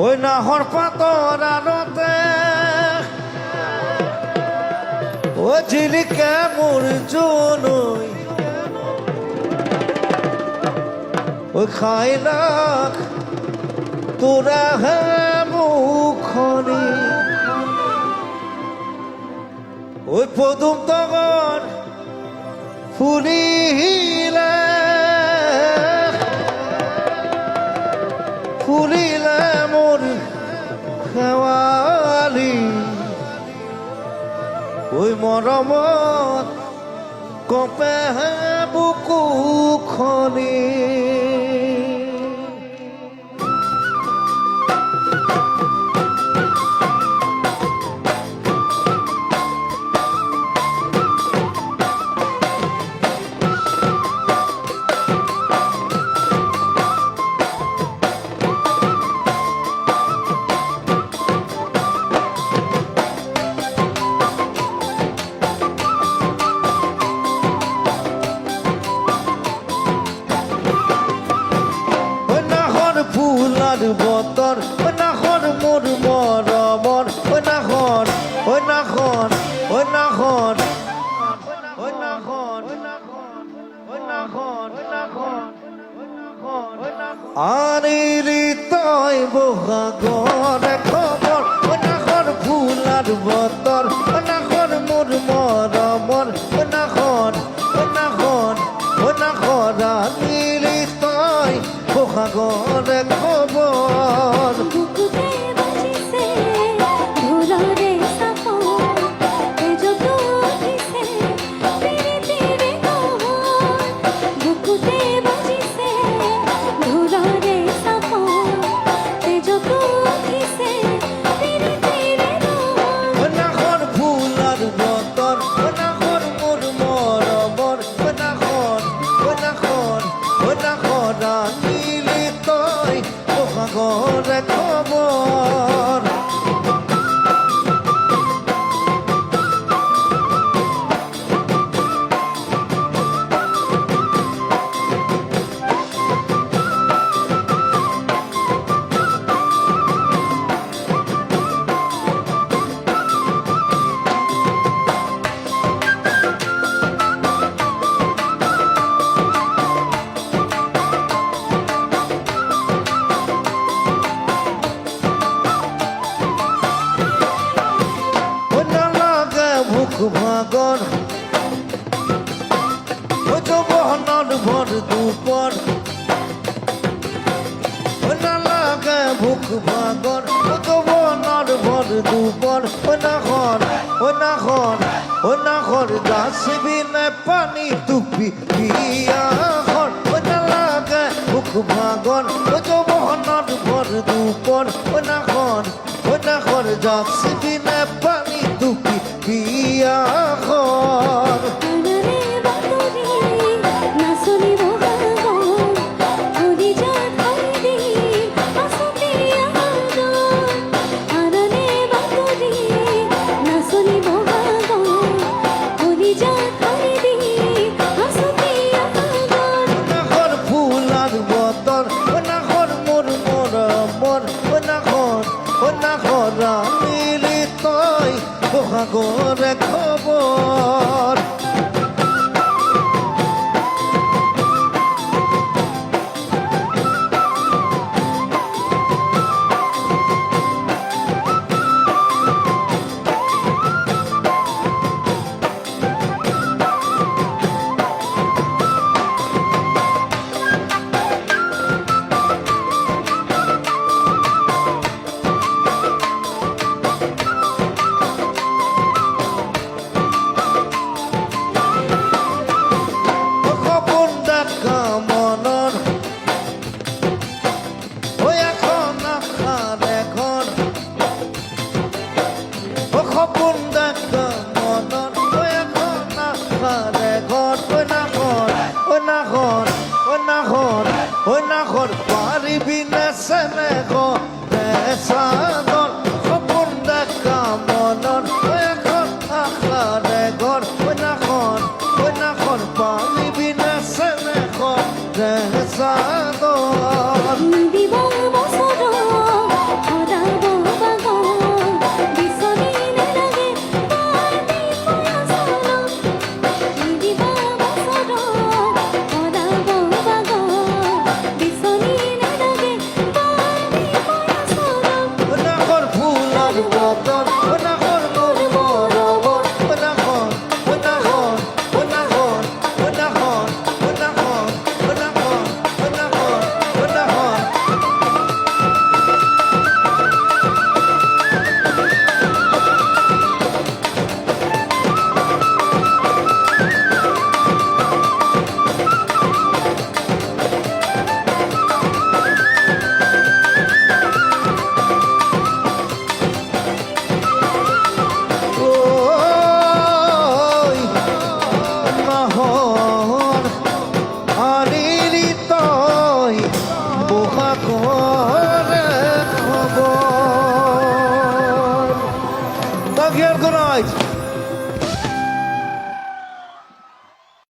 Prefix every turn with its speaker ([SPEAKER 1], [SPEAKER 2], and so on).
[SPEAKER 1] ওই নাহর পাতর আনতে ও ঝিলিকা মোর জনই ওই খাই না তোরা হে মুখনি ওই পদুম তগর ফুলিলে ফুলিলে মোর খেৱালি ওই মৰমত কপে বুকুখনি ফুলার বতর ওই নাখন মোর মরমর ওই নাখন ওই নাখন ওই নাখন ওই নাখন ওই নাখন আনিলি তই বহাগর খবর ওই নাখন ফুলার বতর ওই নাখন মোর মরমর ওই নাখন ওই নাখন ওই নাখন আনিলি তই বহাগর খবর
[SPEAKER 2] বুকুতে বাজিছে ধুলারে সাফর এ যত উঠিছে পিরিতিরে নহর বুকুতে বাজিছে ধুলারে সাফর এ যত উঠিছে পিরিতিরে নহর
[SPEAKER 1] ওই নাখন ফুলার বতর ওই নাখন মোর মরমর ওই নাখন ওই নাখন ওই নাখন আনিলি তই বহাগর খবর ওই না লাগে ভুক ভাগর ওই তো বহনর ভর দুপর ওই না লাগে ভুক ভাগর ওই তো বহনর ভর দুপর ওই নাখন ওই নাখন ওই নাখন যাসবি না পানি টুপি পিয়া ঘর ওই না লাগে ভুক ভাগর ওই তো বহনর ভর দুপর ওই নাখন যাসবি না পানি টুপি পিয়া ঘর
[SPEAKER 2] আনারে বাতরি নাসনি বহাগর হরি জাত হরি আসতে আগর আনারে বাতরি নাসনি বহাগর হরি জাত হরি আসতে আগর
[SPEAKER 1] নাখন ফুলার বতর ওই নাখন মোর মরমর ওই নাখন আনিলি তই বহাগর খবর সাগর খবর দেখা মনন এখন আখারে ঘর ওই না খন পানি বিনা সেনে খন সাগর
[SPEAKER 2] দিব বছর ভরাব বাগন বিচলিলে লাগে পানী পয়াচল দিব বছৰ ভৰাব বাগন বিচলিলে লাগে পানী পয়াচল
[SPEAKER 1] নাখর ফুলার বদন নাখর মোর বরবর নাখর ওই নহর আরিরি তই বোকা করে খবর। Thank you, good night.